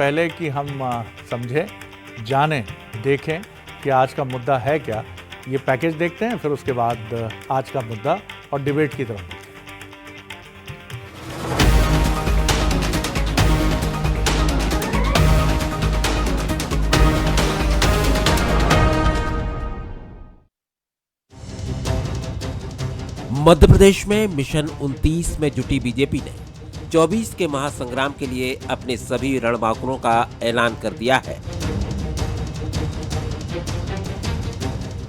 पहले कि हम समझें, जानें, देखें कि आज का मुद्दा है क्या, ये पैकेज देखते हैं, फिर उसके बाद आज का मुद्दा और डिबेट की तरफ बढ़ते हैं। मध्य प्रदेश में मिशन 29 में जुटी बीजेपी ने 24 के महासंग्राम के लिए अपने सभी रणबांकुरों का ऐलान कर दिया है।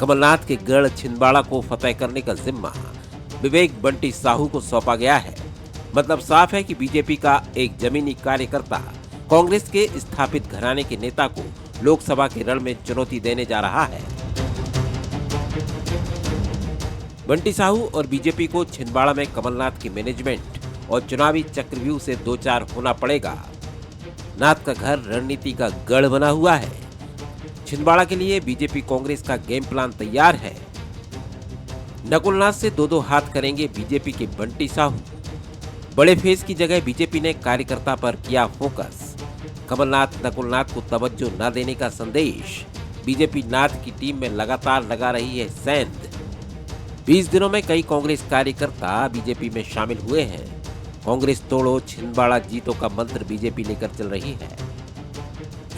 कमलनाथ के गढ़ छिंदवाड़ा को फतेह करने का जिम्मा विवेक बंटी साहू को सौंपा गया है। मतलब साफ है कि बीजेपी का एक जमीनी कार्यकर्ता कांग्रेस के स्थापित घराने के नेता को लोकसभा के रण में चुनौती देने जा रहा है। बंटी साहू और बीजेपी को छिंदवाड़ा में कमलनाथ की मैनेजमेंट और चुनावी चक्रव्यूह से दो चार होना पड़ेगा। नाथ का घर रणनीति का गढ़ बना हुआ है। छिंदवाड़ा के लिए बीजेपी कांग्रेस का गेम प्लान तैयार है। नकुलनाथ से दो हाथ करेंगे बीजेपी के बंटी साहू। बड़े फेस की जगह बीजेपी ने कार्यकर्ता पर किया फोकस। कमलनाथ नकुलनाथ को तवज्जो न देने का संदेश। बीजेपी नाथ की टीम में लगातार लगा रही है सेंध। 20 दिनों में कई कांग्रेस कार्यकर्ता बीजेपी में शामिल हुए हैं। कांग्रेस तोड़ो छिंदवाड़ा जीतो का मंत्र बीजेपी लेकर चल रही है।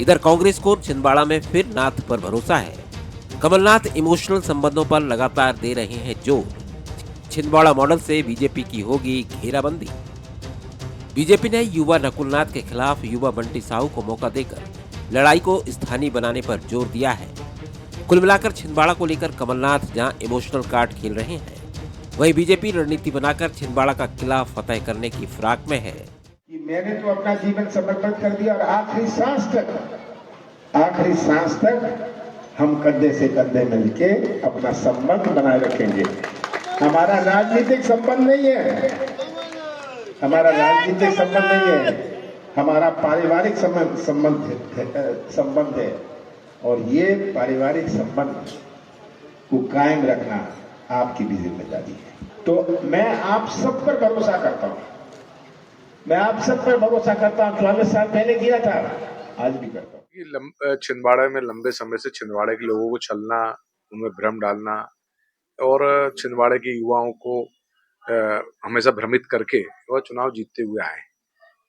इधर कांग्रेस को छिंदवाड़ा में फिर नाथ पर भरोसा है। कमलनाथ इमोशनल संबंधों पर लगातार दे रहे हैं जोर। छिंदवाड़ा मॉडल से बीजेपी की होगी घेराबंदी। बीजेपी ने युवा नकुलनाथ के खिलाफ युवा बंटी साहू को मौका देकर लड़ाई को स्थानीय बनाने पर जोर दिया है। कुल मिलाकर छिंदवाड़ा को लेकर कमलनाथ जहां इमोशनल कार्ड खेल रहे हैं, वहीं बीजेपी रणनीति बनाकर छिंदवाड़ा का किला फतेह करने की फिराक में है। कि मैंने तो अपना जीवन समर्पित कर दिया और आखिरी सांस तक हम कंधे से कंधे मिलके अपना संबंध बनाए रखेंगे। हमारा राजनीतिक संबंध नहीं है, हमारा पारिवारिक संबंध है और ये पारिवारिक संबंध को कायम रखना आपकी भी जिम्मेदारी है। तो मैं आप सब पर भरोसा करता हूं। 24 साल पहले किया था, आज भी करता हूं। छिंदवाड़ा में लंबे समय से छिंदवाड़ा के लोगों को छलना, उनमें भ्रम डालना और छिंदवाड़ा के युवाओं को हमेशा भ्रमित करके वह चुनाव जीतते हुए आए।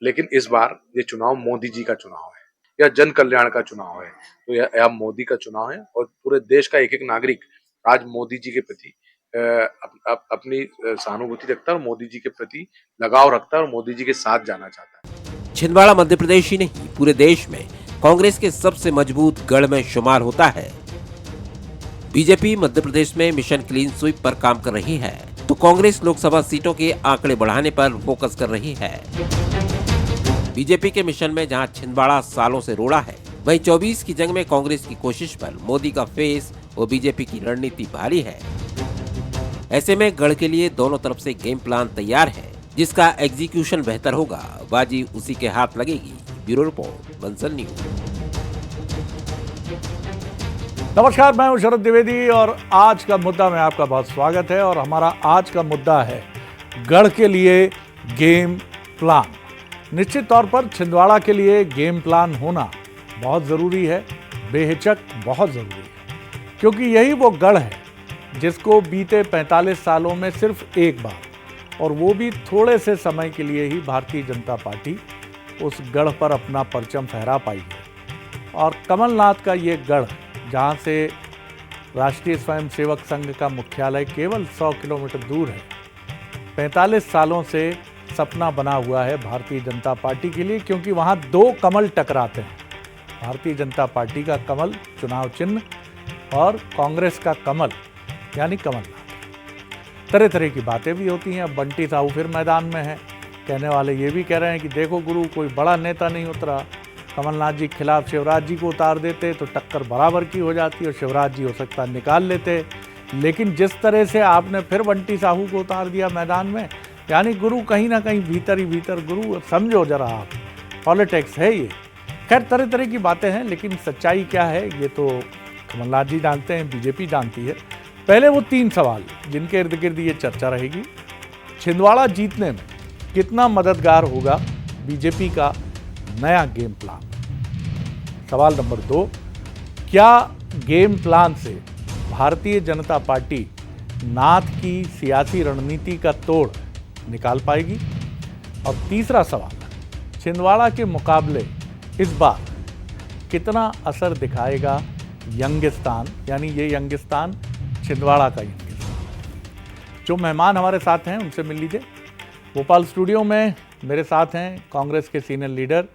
लेकिन इस बार ये चुनाव मोदी जी का चुनाव है या जन कल्याण का चुनाव है। तो यह मोदी का चुनाव है और पूरे देश का एक एक नागरिक आज मोदी जी के प्रति अपनी सहानुभूति रखता है और मोदी जी के प्रति लगाव रखता है और मोदी जी के साथ जाना चाहता है। छिंदवाड़ा मध्य प्रदेश ही नहीं, पूरे देश में कांग्रेस के सबसे मजबूत गढ़ में शुमार होता है। बीजेपी मध्य प्रदेश में मिशन क्लीन स्वीप पर काम कर रही है, तो कांग्रेस लोकसभा सीटों के आंकड़े बढ़ाने पर फोकस कर रही है। बीजेपी के मिशन में जहां छिंदवाड़ा सालों से रोड़ा है, वहीं 24 की जंग में कांग्रेस की कोशिश पर मोदी का फेस और बीजेपी की रणनीति भारी है। ऐसे में गढ़ के लिए दोनों तरफ से गेम प्लान तैयार है। जिसका एग्जीक्यूशन बेहतर होगा, बाजी उसी के हाथ लगेगी। Bureau report, Bansal news. नमस्कार, मैं हूं शरद द्विवेदी और आज का मुद्दा में आपका बहुत स्वागत है। और हमारा आज का मुद्दा है गढ़ के लिए गेम प्लान। निश्चित तौर पर छिंदवाड़ा के लिए गेम प्लान होना बहुत ज़रूरी है, बेहिचक बहुत ज़रूरी है, क्योंकि यही वो गढ़ है जिसको बीते 45 सालों में सिर्फ एक बार, और वो भी थोड़े से समय के लिए ही, भारतीय जनता पार्टी उस गढ़ पर अपना परचम फहरा पाई है। और कमलनाथ का ये गढ़, जहाँ से राष्ट्रीय स्वयंसेवक संघ का मुख्यालय केवल 100 किलोमीटर दूर है, 45 सालों से सपना बना हुआ है भारतीय जनता पार्टी के लिए, क्योंकि वहाँ दो कमल टकराते हैं। भारतीय जनता पार्टी का कमल चुनाव चिन्ह और कांग्रेस का कमल यानी कमलनाथ। तरह तरह की बातें भी होती हैं। अब बंटी साहू फिर मैदान में है। कहने वाले ये भी कह रहे हैं कि देखो गुरु, कोई बड़ा नेता नहीं उतरा। कमलनाथ जी के खिलाफ शिवराज जी को उतार देते तो टक्कर बराबर की हो जाती और शिवराज जी हो सकता निकाल लेते। लेकिन जिस तरह से आपने फिर बंटी साहू को उतार दिया मैदान में, यानी गुरु कहीं ना कहीं भीतर ही भीतर, गुरु समझो जरा आप, पॉलिटिक्स है ये। खैर, तरह तरह की बातें हैं, लेकिन सच्चाई क्या है ये तो कमलनाथ जी जानते हैं, बीजेपी जानती है। पहले वो 3 सवाल जिनके इर्द गिर्द ये चर्चा रहेगी। छिंदवाड़ा जीतने में कितना मददगार होगा बीजेपी का नया गेम प्लान, सवाल नंबर 2, क्या गेम प्लान से भारतीय जनता पार्टी नाथ की सियासी रणनीति का तोड़ निकाल पाएगी? और तीसरा सवाल, छिंदवाड़ा के मुकाबले इस बार कितना असर दिखाएगा यंगिस्तान, यानी ये यंगिस्तान छिंदवाड़ा का यंगिस्तान? जो मेहमान हमारे साथ हैं उनसे मिल लीजिए। भोपाल स्टूडियो में मेरे साथ हैं कांग्रेस के सीनियर लीडर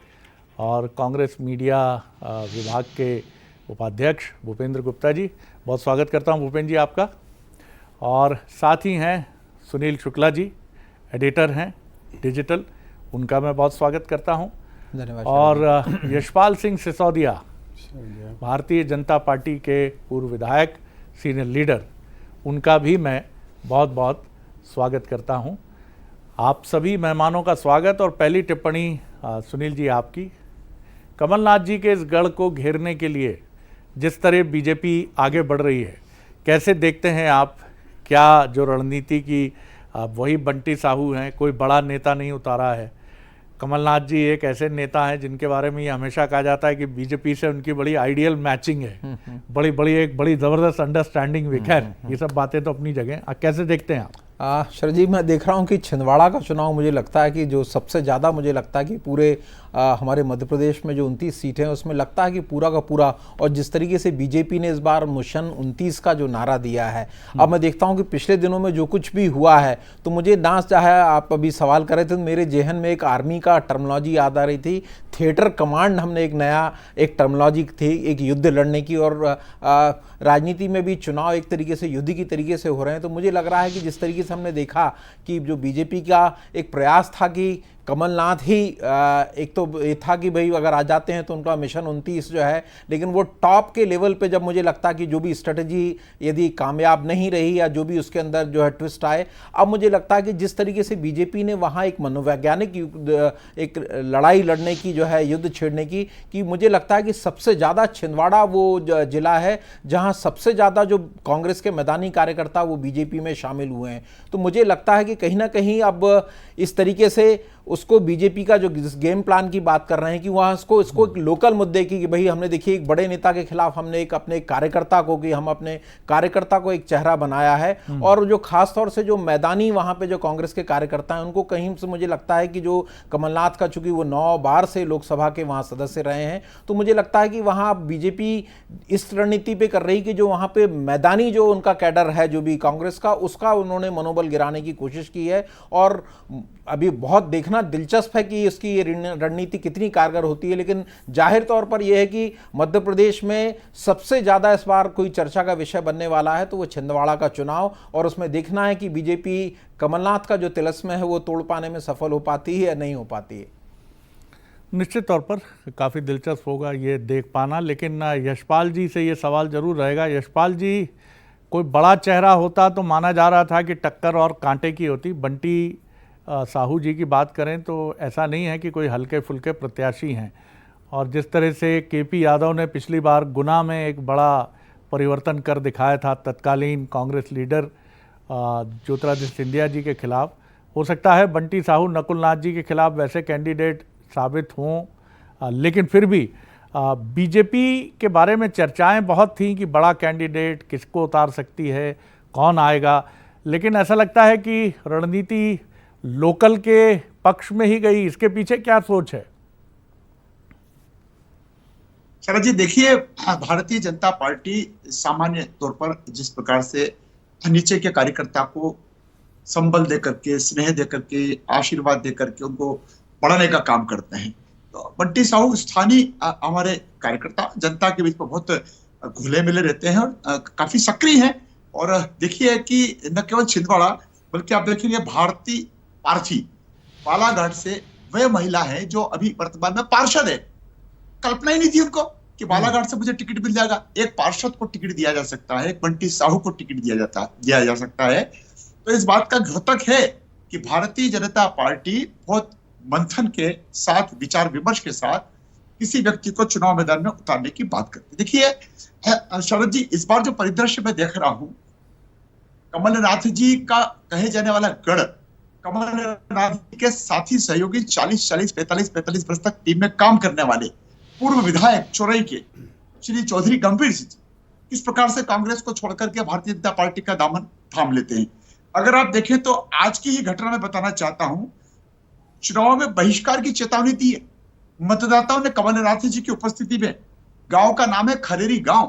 और कांग्रेस मीडिया विभाग के उपाध्यक्ष भूपेंद्र गुप्ता जी। बहुत स्वागत करता हूं भूपेंद्र जी आपका। और साथ ही हैं सुनील शुक्ला जी, एडिटर हैं डिजिटल, उनका मैं बहुत स्वागत करता हूं। धन्यवाद। और यशपाल सिंह सिसोदिया, भारतीय जनता पार्टी के पूर्व विधायक, सीनियर लीडर, उनका भी मैं बहुत बहुत स्वागत करता हूं। आप सभी मेहमानों का स्वागत। और पहली टिप्पणी सुनील जी आपकी। कमलनाथ जी के इस गढ़ को घेरने के लिए जिस तरह बीजेपी आगे बढ़ रही है, कैसे देखते हैं आप? क्या जो रणनीति की वही बंटी साहू हैं, कोई बड़ा नेता नहीं उतारा है। कमलनाथ जी एक ऐसे नेता हैं जिनके बारे में ये हमेशा कहा जाता है कि बीजेपी से उनकी बड़ी आइडियल मैचिंग है, एक बड़ी ज़बरदस्त अंडरस्टैंडिंग भी। खैर ये सब बातें तो अपनी जगह। कैसे देखते हैं आप? शरद जी, मैं देख रहा हूँ कि छिंदवाड़ा का चुनाव मुझे लगता है कि जो सबसे ज़्यादा मुझे लगता है कि पूरे हमारे मध्य प्रदेश में जो 29 सीटें हैं उसमें लगता है कि पूरा का पूरा, और जिस तरीके से बीजेपी ने इस बार मिशन 29 का जो नारा दिया है, अब मैं देखता हूँ कि पिछले दिनों में जो कुछ भी हुआ है, तो मुझे ना चाहे आप अभी सवाल कर रहे थे तो मेरे जहन में एक आर्मी का टर्मिनोलॉजी याद आ रही थी। थिएटर कमांड हमने एक नया एक टर्मिनोलॉजी थी एक युद्ध लड़ने की, और राजनीति में भी चुनाव एक तरीके से युद्ध की तरीके से हो रहे हैं। तो मुझे लग रहा है कि जिस तरीके से हमने देखा कि जो बीजेपी का एक प्रयास था कि कमलनाथ ही एक तो ये था कि भाई अगर आ जाते हैं तो उनका मिशन 29 जो है, लेकिन वो टॉप के लेवल पे जब मुझे लगता कि जो भी स्ट्रेटजी यदि कामयाब नहीं रही या जो भी उसके अंदर जो है ट्विस्ट आए, अब मुझे लगता है कि जिस तरीके से बीजेपी ने वहाँ एक मनोवैज्ञानिक एक लड़ाई लड़ने की जो है, युद्ध छेड़ने की, कि मुझे लगता है कि सबसे ज़्यादा छिंदवाड़ा वो जिला है जहाँ सबसे ज़्यादा जो कांग्रेस के मैदानी कार्यकर्ता वो बीजेपी में शामिल हुए हैं। तो मुझे लगता है कि कहीं ना कहीं अब इस तरीके से उसको बीजेपी का जो गेम प्लान की बात कर रहे हैं कि वहाँ इसको एक लोकल मुद्दे की, कि भाई हमने देखिए एक बड़े नेता के खिलाफ हमने एक अपने कार्यकर्ता को, कि हम अपने कार्यकर्ता को एक चेहरा बनाया है, और जो खास तौर से जो मैदानी वहाँ पे जो कांग्रेस के कार्यकर्ता हैं उनको कहीं से मुझे लगता है कि जो कमलनाथ का, चूंकि वो 9 बार से लोकसभा के वहाँ सदस्य रहे हैं, तो मुझे लगता है कि वहाँ बीजेपी इस रणनीति पे कर रही कि जो वहाँ पे मैदानी जो उनका कैडर है जो भी कांग्रेस का, उसका उन्होंने मनोबल गिराने की कोशिश की है। और अभी बहुत देखना दिलचस्प है कि इसकी ये रणनीति कितनी कारगर होती है। लेकिन जाहिर तौर पर यह है कि मध्य प्रदेश में सबसे ज़्यादा इस बार कोई चर्चा का विषय बनने वाला है तो वो छिंदवाड़ा का चुनाव, और उसमें देखना है कि बीजेपी कमलनाथ का जो तिलिस्म है वो तोड़ पाने में सफल हो पाती है या नहीं हो पाती है। निश्चित तौर पर काफ़ी दिलचस्प होगा ये देख पाना। लेकिन यशपाल जी से ये सवाल जरूर रहेगा। यशपाल जी, कोई बड़ा चेहरा होता तो माना जा रहा था कि टक्कर और कांटे की होती। बंटी साहू जी की बात करें तो ऐसा नहीं है कि कोई हल्के फुल्के प्रत्याशी हैं, और जिस तरह से केपी यादव ने पिछली बार गुना में एक बड़ा परिवर्तन कर दिखाया था तत्कालीन कांग्रेस लीडर ज्योतिरादित्य सिंधिया जी के खिलाफ, हो सकता है बंटी साहू नकुलनाथ जी के खिलाफ वैसे कैंडिडेट साबित हों। लेकिन फिर भी बीजेपी के बारे में चर्चाएं बहुत थीं कि बड़ा कैंडिडेट किसको उतार सकती है, कौन आएगा। लेकिन ऐसा लगता है कि रणनीति लोकल के पक्ष में ही गई। इसके पीछे क्या सोच है? शरद जी, देखिए, भारतीय जनता पार्टी सामान्य तौर पर जिस प्रकार से नीचे के कार्यकर्ता को संबल दे करके, स्नेह दे करके, आशीर्वाद दे करके उनको बढ़ाने का काम करते हैं, तो बंटी साहू स्थानीय हमारे कार्यकर्ता जनता के बीच में बहुत घुले मिले रहते हैं और काफी सक्रिय हैं। और देखिए कि न केवल छिंदवाड़ा बल्कि आप देखेंगे भारती पार्थी बालाघाट से वह महिला है जो अभी वर्तमान में पार्षद है। कल्पना ही नहीं थी उनको कि बालाघाट से मुझे टिकट मिल जाएगा। एक पार्षद को टिकट दिया जा सकता है, एक बंटी साहू को टिकट दिया जा सकता है। तो इस बात का द्योतक है कि भारतीय जनता पार्टी बहुत मंथन के साथ, विचार विमर्श के साथ किसी व्यक्ति को चुनाव मैदान में उतारने की बात करती है। देखिए शरद जी, इस बार जो परिदृश्य मैं देख रहा हूं, कमलनाथ जी का कहे जाने वाला गढ़, कमलनाथ जी के साथी सहयोगी 40-40, 45-45 वर्ष तक टीम में काम करने वाले, पूर्व विधायक चोरई के श्री चौधरी गंभीर सिंह किस प्रकार से कांग्रेस को छोड़कर के भारतीय जनता पार्टी का दामन थाम लेते हैं। अगर आप देखें तो आज की ही घटना में बताना चाहता हूं, चुनाव में बहिष्कार की चेतावनी दी है। मतदाताओं ने कमलनाथ जी की उपस्थिति में, गांव का नाम है खरेरी गांव,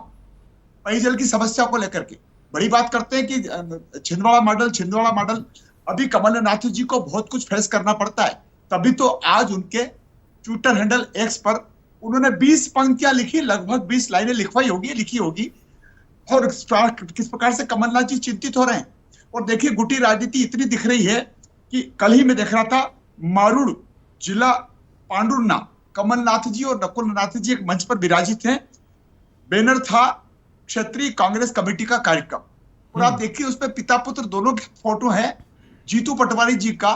पेयजल की समस्या को लेकर के बड़ी बात करते हैं कि छिंदवाड़ा मॉडल अभी कमलनाथ जी को बहुत कुछ फेस करना पड़ता है, तभी तो आज उनके ट्विटर हैंडल एक्स पर उन्होंने 20 पंक्तियां लिखी, लगभग 20 लाइनें लिखी होगी और किस प्रकार से कमलनाथ जी चिंतित हो रहे हैं। और देखिए गुटी राजनीति इतनी दिख रही है कि कल ही मैं देख रहा था मारूड़ जिला पांडुरना, कमलनाथ जी और नकुलनाथ जी एक मंच पर विराजित हैं, बैनर था क्षेत्रीय कांग्रेस कमेटी का कार्यक्रम, और आप देखिए उसमें पिता पुत्र दोनों के फोटो हैं, जीतू पटवारी जी का,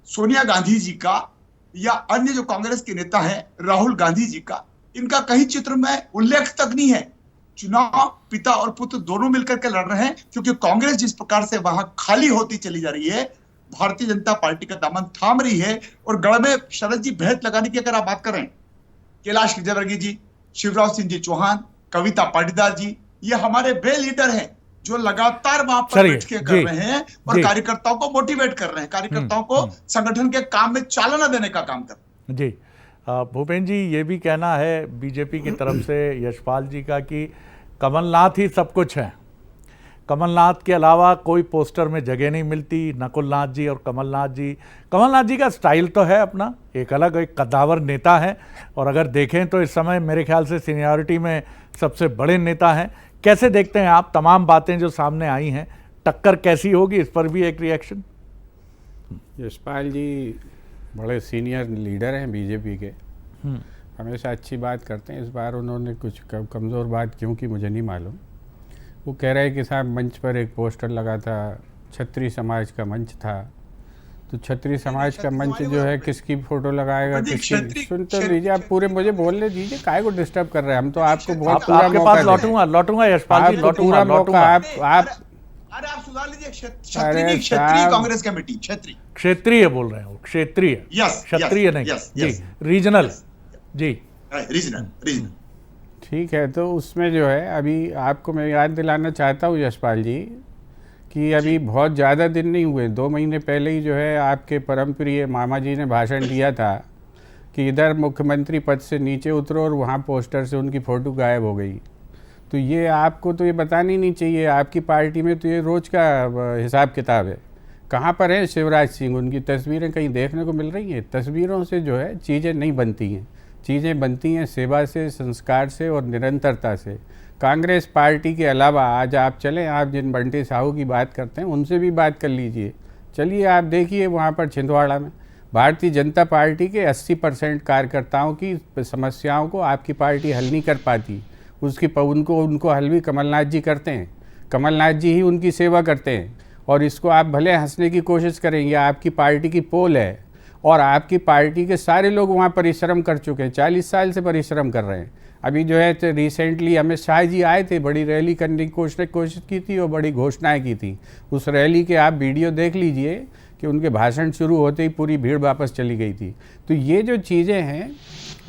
सोनिया गांधी जी का, या अन्य जो कांग्रेस के नेता हैं राहुल गांधी जी का। इनका कहीं चित्र में उल्लेख तक नहीं है। चुनाव पिता और पुत्र दोनों मिलकर के लड़ रहे हैं, क्योंकि कांग्रेस जिस प्रकार से वहां खाली होती चली जा रही है, भारतीय जनता पार्टी का दामन थाम रही है। और गढ़ में शरद जी भेद लगाने की अगर आप बात करें, कैलाश विजयवर्गीय जी, शिवराज सिंह जी चौहान, कविता पाटीदार जी, ये हमारे वे लीडर हैं जो लगातार वहां पर बैठ के कर रहे हैं और कार्यकर्ताओं को मोटिवेट कर रहे हैं, कार्यकर्ताओं को संगठन के काम में चालना देने का काम कर रहे हैं। जी भूपेन जी, ये भी कहना है बीजेपी की तरफ से यशपाल जी का कि कमलनाथ ही सब कुछ है, कमलनाथ के अलावा कोई पोस्टर में जगह नहीं मिलती। नकुलनाथ जी और कमलनाथ जी का स्टाइल तो है अपना, एक अलग एक कद्दावर नेता है, और अगर देखें तो इस समय मेरे ख्याल से सीनियरिटी में सबसे बड़े नेता हैं। कैसे देखते हैं आप तमाम बातें जो सामने आई हैं, टक्कर कैसी होगी, इस पर भी एक रिएक्शन। यशपाल जी बड़े सीनियर लीडर हैं बीजेपी के, हमेशा अच्छी बात करते हैं। इस बार उन्होंने कुछ कमज़ोर बात क्यों की मुझे नहीं मालूम। वो कह रहे हैं कि साहब मंच पर एक पोस्टर लगा था, क्षत्रिय समाज का मंच था, तो क्षत्रिय समाज का मंच जो है किसकी फोटो लगाएगा, किसकी? सुन तो लीजिए, आप पूरे मुझे बोलने दीजिए, काहे को डिस्टर्ब कर रहे हैं। हम तो आपको बहुत पूरा आपके पास लौटूंगा यशपाल जी, पूरा मौका आप अरे आप सुधार लीजिए, क्षेत्रीय कांग्रेस कमेटी, क्षेत्रीय बोल रहे हो, क्षेत्रीय, क्षत्रिय नहीं जी, रीजनल जी, रीजनल। ठीक है, तो उसमें जो है अभी आपको मैं याद दिलाना चाहता हूँ यशपाल जी कि अभी बहुत ज़्यादा दिन नहीं हुए, 2 महीने पहले ही जो है आपके परम प्रिय मामा जी ने भाषण दिया था कि इधर मुख्यमंत्री पद से नीचे उतरो और वहाँ पोस्टर से उनकी फ़ोटो गायब हो गई। तो ये आपको तो ये बतानी नहीं चाहिए, आपकी पार्टी में तो ये रोज़ का हिसाब किताब है। कहाँ पर है शिवराज सिंह, उनकी तस्वीरें कहीं देखने को मिल रही हैं? तस्वीरों से जो है चीज़ें नहीं बनती हैं, चीज़ें बनती हैं सेवा से, संस्कार से और निरंतरता से। कांग्रेस पार्टी के अलावा आज आप चलें, आप जिन बंटी साहू की बात करते हैं उनसे भी बात कर लीजिए। चलिए आप देखिए वहाँ पर छिंदवाड़ा में भारतीय जनता पार्टी के 80% कार्यकर्ताओं की समस्याओं को आपकी पार्टी हल नहीं कर पाती। उनको हल भी कमलनाथ जी करते हैं, कमलनाथ जी ही उनकी सेवा करते हैं। और इसको आप भले हंसने की कोशिश करेंगे, आपकी पार्टी की पोल है और आपकी पार्टी के सारे लोग वहाँ परिश्रम कर चुके हैं, 40 साल से परिश्रम कर रहे हैं। अभी जो है तो रिसेंटली अमित शाह जी आए थे, बड़ी रैली करने की कोशिश की थी और बड़ी घोषणाएं की थी। उस रैली के आप वीडियो देख लीजिए कि उनके भाषण शुरू होते ही पूरी भीड़ वापस चली गई थी। तो ये जो चीज़ें हैं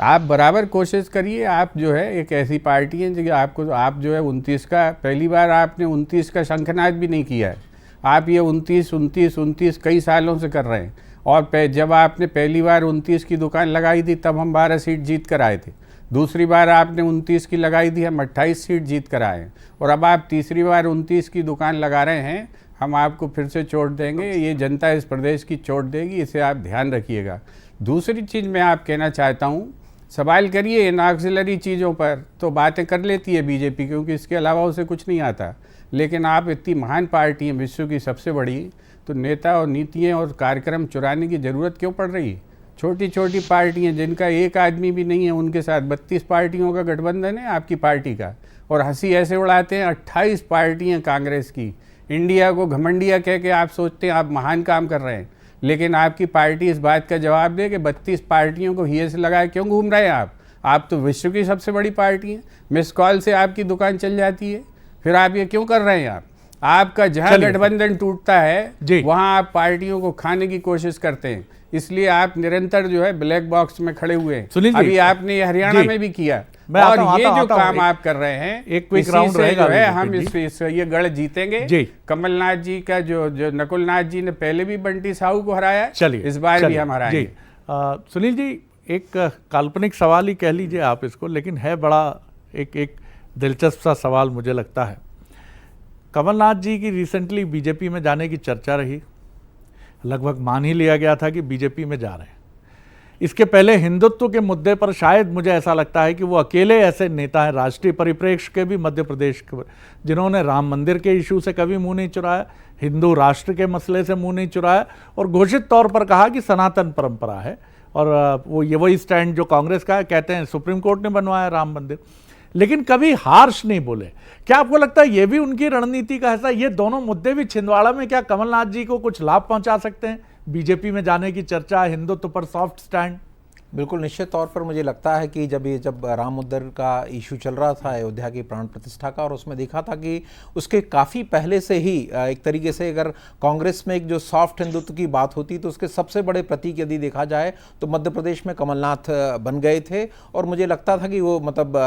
आप बराबर कोशिश करिए। आप जो है एक ऐसी पार्टी है जो आप जो है 29 का, पहली बार आपने 29 का शंखनाद भी नहीं किया है। आप ये 29 कई सालों से कर रहे हैं। और जब आपने पहली बार 29 की दुकान लगाई थी तब हम 12 सीट जीत कर आए थे। दूसरी बार आपने 29 की लगाई थी, हम 28 सीट जीत कर आए हैं। और अब आप तीसरी बार 29 की दुकान लगा रहे हैं, हम आपको फिर से चोट देंगे। ये जनता इस प्रदेश की चोट देगी, इसे आप ध्यान रखिएगा। दूसरी चीज़ मैं आप कहना चाहता हूँ, सवाल करिए इन ऑक्सिलरी चीज़ों पर तो बातें कर लेती है बीजेपी, क्योंकि इसके अलावा उसे कुछ नहीं आता। लेकिन आप इतनी महान पार्टी हैं, विश्व की सबसे बड़ी, तो नेता और नीतियाँ और कार्यक्रम चुराने की ज़रूरत क्यों पड़ रही है? छोटी छोटी पार्टियां जिनका एक आदमी भी नहीं है, उनके साथ 32 पार्टियों का गठबंधन है आपकी पार्टी का, और हंसी ऐसे उड़ाते हैं 28 पार्टियां कांग्रेस की। इंडिया को घमंडिया कह के आप सोचते हैं आप महान काम कर रहे हैं, लेकिन आपकी पार्टी इस बात का जवाब दे कि 32 पार्टियों को हिये से लगाए क्यों घूम रहे हैं आप तो विश्व की सबसे बड़ी पार्टी हैं। मिस कॉल से आपकी दुकान चल जाती है, फिर आप ये क्यों कर रहे हैं? आपका जहाँ गठबंधन टूटता है वहाँ आप पार्टियों को खाने की कोशिश करते हैं। इसलिए आप निरंतर जो है ब्लैक बॉक्स में खड़े हुए हैं। सुनील जी, अभी आपने ये हरियाणा जी, में भी किया, मैं और आता ये हूं, जो आता हूं, काम आप कर रहे हैं, एक क्विक इसी राउंड से रहेगा जो है अभी, हम जी। ये गढ़ जीतेंगे। जी। कमलनाथ जी का जो नकुलनाथ जी ने पहले भी बंटी साहू को हराया है, चलिए, इस बार भी चलिए, हम हराएंगे। जी। सुनील जी, एक काल्पनिक सवाल ही कह लीजिए आप इसको, लेकिन है बड़ा एक दिलचस्प सा सवाल मुझे लगता है। कमलनाथ जी की रिसेंटली बीजेपी में जाने की चर्चा रही, लगभग मान ही लिया गया था कि बीजेपी में जा रहे हैं। इसके पहले हिंदुत्व के मुद्दे पर शायद मुझे ऐसा लगता है कि वो अकेले ऐसे नेता हैं राष्ट्रीय परिप्रेक्ष्य के भी मध्य प्रदेश के, जिन्होंने राम मंदिर के इशू से कभी मुंह नहीं चुराया, हिंदू राष्ट्र के मसले से मुंह नहीं चुराया, और घोषित तौर पर कहा कि सनातन परंपरा है। और वो ये वही स्टैंड जो कांग्रेस का है, कहते हैं सुप्रीम कोर्ट ने बनवाया राम मंदिर, लेकिन कभी हार्श नहीं बोले। क्या आपको लगता है ये भी उनकी रणनीति का हिस्सा? ये दोनों मुद्दे भी छिंदवाड़ा में क्या कमलनाथ जी को कुछ लाभ पहुंचा सकते हैं? बीजेपी में जाने की चर्चा, हिंदुत्व पर सॉफ्ट स्टैंड। बिल्कुल निश्चित तौर पर मुझे लगता है कि जब राम मंदिर का इशू चल रहा था, अयोध्या की प्राण प्रतिष्ठा का, और उसमें देखा था कि उसके काफ़ी पहले से ही एक तरीके से अगर कांग्रेस में एक जो सॉफ्ट हिंदुत्व की बात होती तो उसके सबसे बड़े प्रतीक यदि देखा जाए तो मध्य प्रदेश में कमलनाथ बन गए थे। और मुझे लगता था कि वो मतलब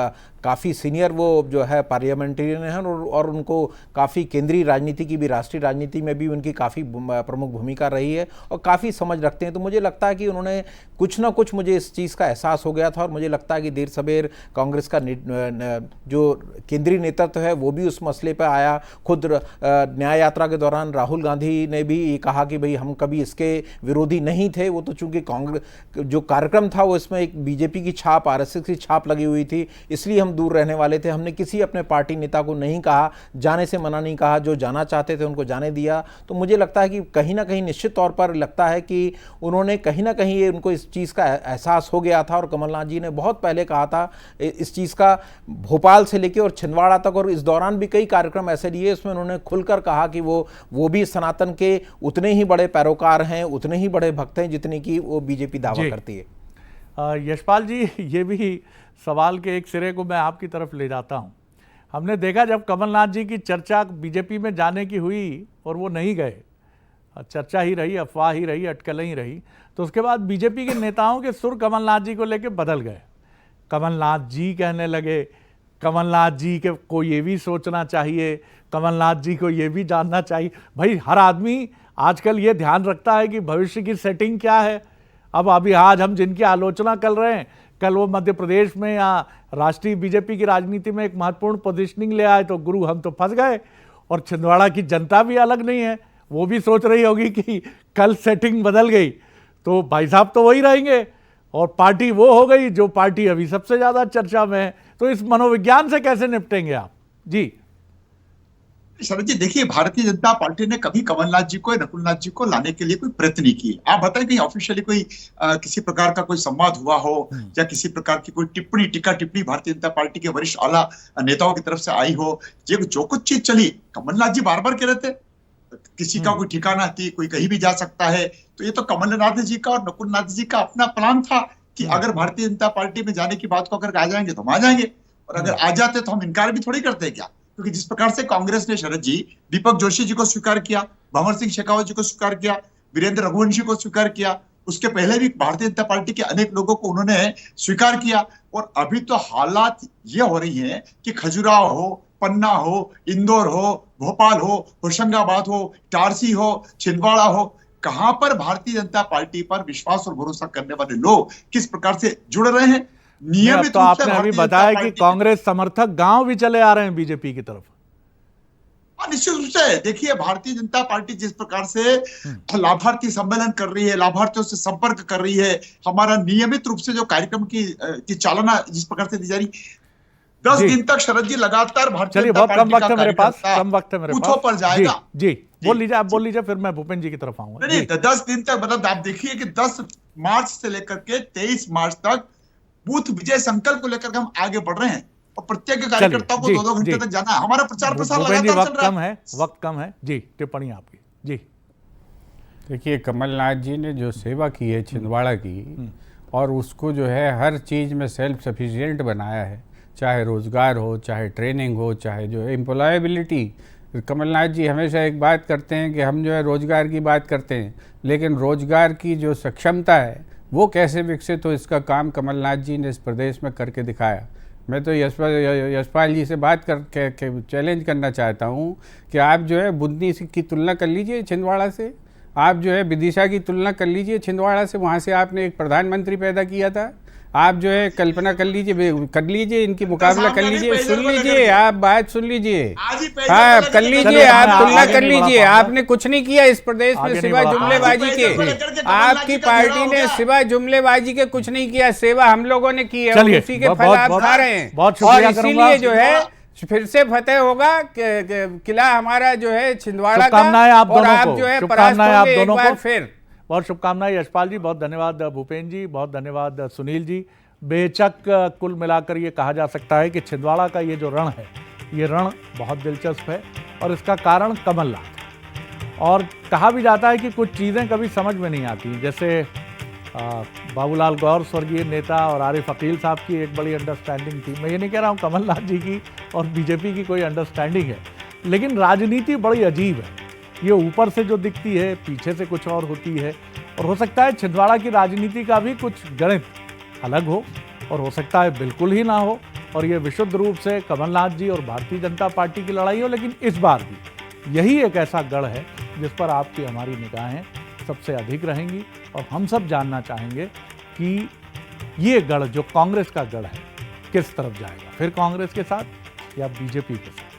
काफ़ी सीनियर वो जो है पार्लियामेंटेरियन हैं, और उनको काफ़ी केंद्रीय राजनीति की भी, राष्ट्रीय राजनीति में भी उनकी काफ़ी प्रमुख भूमिका रही है और काफ़ी समझ रखते हैं। तो मुझे लगता है कि उन्होंने कुछ ना कुछ, मुझे इस चीज़ का एहसास हो गया था, और मुझे लगता है कि देर सवेर कांग्रेस का जो केंद्रीय नेतृत्व है वो भी उस मसले पर आया। खुद न्याय यात्रा के दौरान राहुल गांधी ने भी ये कहा कि भाई हम कभी इसके विरोधी नहीं थे, वो तो चूंकि कांग्रेस जो कार्यक्रम था वो इसमें एक बीजेपी की छाप, आरएसएस की छाप लगी हुई थी, इसलिए हम दूर रहने वाले थे। हमने किसी अपने पार्टी नेता को नहीं कहा, जाने से मना नहीं कहा, जो जाना चाहते थे उनको जाने दिया। तो मुझे लगता है कि कहीं ना कहीं निश्चित तौर पर लगता है कि उन्होंने कहीं ना कहीं ये उनको इस चीज़ का एहसास हो गया था। और कमलनाथ जी ने बहुत पहले कहा था इस चीज़ का, भोपाल से लेकर और छिंदवाड़ा तक, और इस दौरान भी कई कार्यक्रम ऐसे लिए उसमें उन्होंने खुलकर कहा कि वो भी सनातन के उतने ही बड़े पैरोकार हैं, उतने ही बड़े भक्त हैं जितने की वो बीजेपी दावा करती है। यशपाल जी, ये भी सवाल के एक सिरे को मैं आपकी तरफ ले जाता हूं। हमने देखा जब कमलनाथ जी की चर्चा बीजेपी में जाने की हुई और वो नहीं गए, चर्चा ही रही, अफवाह ही रही, अटकलें ही रही, तो उसके बाद बीजेपी के नेताओं के सुर कमलनाथ जी को लेकर बदल गए। कमलनाथ जी कहने लगे, कमलनाथ जी के को ये भी सोचना चाहिए, कमलनाथ जी को ये भी जानना चाहिए। भाई हर आदमी आजकल ये ध्यान रखता है कि भविष्य की सेटिंग क्या है। अब अभी आज हम जिनकी आलोचना कर रहे हैं, कल वो मध्य प्रदेश में या राष्ट्रीय बीजेपी की राजनीति में एक महत्वपूर्ण पोजीशनिंग ले आए, तो गुरु हम तो फंस गए। और छिंदवाड़ा की जनता भी अलग नहीं है, वो भी सोच रही होगी कि कल सेटिंग बदल गई तो भाई साहब तो वही रहेंगे, और पार्टी वो हो गई जो पार्टी अभी सबसे ज्यादा चर्चा में है। तो इस मनोविज्ञान से कैसे निपटेंगे आप? जी शरद जी, देखिए, भारतीय जनता पार्टी ने कभी कमलनाथ जी को, नकुलनाथ जी को लाने के लिए कोई प्रयत्न नहीं किए। आप बताएं कहीं ऑफिशियली कोई किसी प्रकार का कोई संवाद हुआ हो या किसी प्रकार की कोई टिप्पणी, टीका टिप्पणी भारतीय जनता पार्टी के वरिष्ठ आला नेताओं की तरफ से आई हो? ये जो कुछ चीज चली, कमलनाथ जी बार बार कह रहे थे किसी का कोई ठिकाना थी, कोई कहीं भी जा सकता है। तो ये तो कमलनाथ जी का और नकुलनाथ जी का अपना प्लान था कि अगर भारतीय जनता पार्टी में जाने की बात को अगर आ जाएंगे तो हम आ जाएंगे, और अगर आ जाते तो हम इनकार भी थोड़ी करते क्या। क्योंकि जिस प्रकार से कांग्रेस ने, शरद जी, दीपक जोशी जी को स्वीकार किया, भंवर सिंह शेखावत जी को स्वीकार किया, वीरेंद्र रघुवंशी को स्वीकार किया, उसके पहले भी भारतीय जनता पार्टी के अनेक लोगों को उन्होंने स्वीकार किया। और अभी तो हालात ये हो रही हैं कि खजुराहो हो, पन्ना हो, इंदौर हो, भोपाल हो, होशंगाबाद हो, इटारसी हो, छिंदवाड़ा हो, कहां पर भारतीय जनता पार्टी पर विश्वास और भरोसा करने वाले लोग किस प्रकार से जुड़ रहे हैं। नियमित तो आपने अभी बताया कि कांग्रेस समर्थक गांव भी चले आ रहे हैं बीजेपी की तरफ। निश्चित रूप से देखिए, भारतीय जनता पार्टी जिस प्रकार से लाभार्थी सम्मेलन कर रही है, लाभार्थियों से संपर्क कर रही है, हमारा नियमित रूप से जो कार्यक्रम की चालना जिस प्रकार से दी जा रही, 10 दिन तक शरद जी लगातार भारतीय चलिए, बहुत कम वक्त है मेरे पास, कम वक्त है मेरे पास, पर जाएगा। जी बोल लीजिए, आप बोल लीजिए, फिर मैं भूपेंद्र जी की तरफ आऊंगा। नहीं, 10 दिन तक, मतलब आप देखिए कि 10 मार्च से लेकर के 23 मार्च तक बूथ विजय संकल्प को लेकर हम आगे बढ़ रहे हैं, और प्रत्येक कार्यकर्ता को 2-2 घंटे तक जाना है। हमारा प्रचार प्रसार लगातार चल रहा है। वक्त कम है जी, टिप्पणी आपकी। जी देखिए, कमलनाथ जी ने जो सेवा की है छिंदवाड़ा की, और उसको जो है हर चीज़ में सेल्फ सफिशिएंट बनाया है, चाहे रोज़गार हो, चाहे ट्रेनिंग हो, चाहे जो एम्प्लॉयबिलिटी कमलनाथ जी हमेशा एक बात करते हैं कि हम जो है रोजगार की बात करते हैं, लेकिन रोजगार की जो सक्षमता है वो कैसे विकसित हो, इसका काम कमलनाथ जी ने इस प्रदेश में करके दिखाया। मैं तो यशपाल जी से बात करके चैलेंज करना चाहता हूँ कि आप जो है बुंदी की तुलना कर लीजिए छिंदवाड़ा से, आप जो है विदिशा की तुलना कर लीजिए छिंदवाड़ा से, वहाँ से आपने एक प्रधानमंत्री पैदा किया था। आप जो है कल्पना कर लीजिए इनकी मुकाबला कर लीजिए, सुन लीजिए, आप बात सुन लीजिए, हाँ कर लीजिए, आप तुलना कर लीजिए। आपने कुछ नहीं किया इस प्रदेश में सिवाय जुमलेबाजी के, आपकी पार्टी ने सिवाय जुमलेबाजी के कुछ नहीं किया, सेवा हम लोगों ने की है, उसी के फल आप खा रहे हैं। और इसीलिए जो है फिर से फतेह होगा किला हमारा जो है छिंदवाड़ा का, और आप जो है परास्त होंगे एक बार फिर। बहुत शुभकामनाएं यशपाल जी, बहुत धन्यवाद भूपेंद्र जी, बहुत धन्यवाद सुनील जी। बेशक कुल मिलाकर ये कहा जा सकता है कि छिंदवाड़ा का ये जो रण है, ये रण बहुत दिलचस्प है और इसका कारण कमलनाथ है। और कहा भी जाता है कि कुछ चीज़ें कभी समझ में नहीं आती, जैसे बाबूलाल गौर स्वर्गीय नेता और आरिफ अकील साहब की एक बड़ी अंडरस्टैंडिंग थी। मैं ये नहीं कह रहा हूँ कमलनाथ जी की और बीजेपी की कोई अंडरस्टैंडिंग है, लेकिन राजनीति बड़ी अजीब है। ये ऊपर से जो दिखती है पीछे से कुछ और होती है, और हो सकता है छिंदवाड़ा की राजनीति का भी कुछ गणित अलग हो, और हो सकता है बिल्कुल ही ना हो, और ये विशुद्ध रूप से कमलनाथ जी और भारतीय जनता पार्टी की लड़ाई हो। लेकिन इस बार भी यही एक ऐसा गढ़ है जिस पर आपकी हमारी निगाहें सबसे अधिक रहेंगी, और हम सब जानना चाहेंगे कि ये गढ़ जो कांग्रेस का गढ़ है किस तरफ जाएगा, फिर कांग्रेस के साथ या बीजेपी के साथ।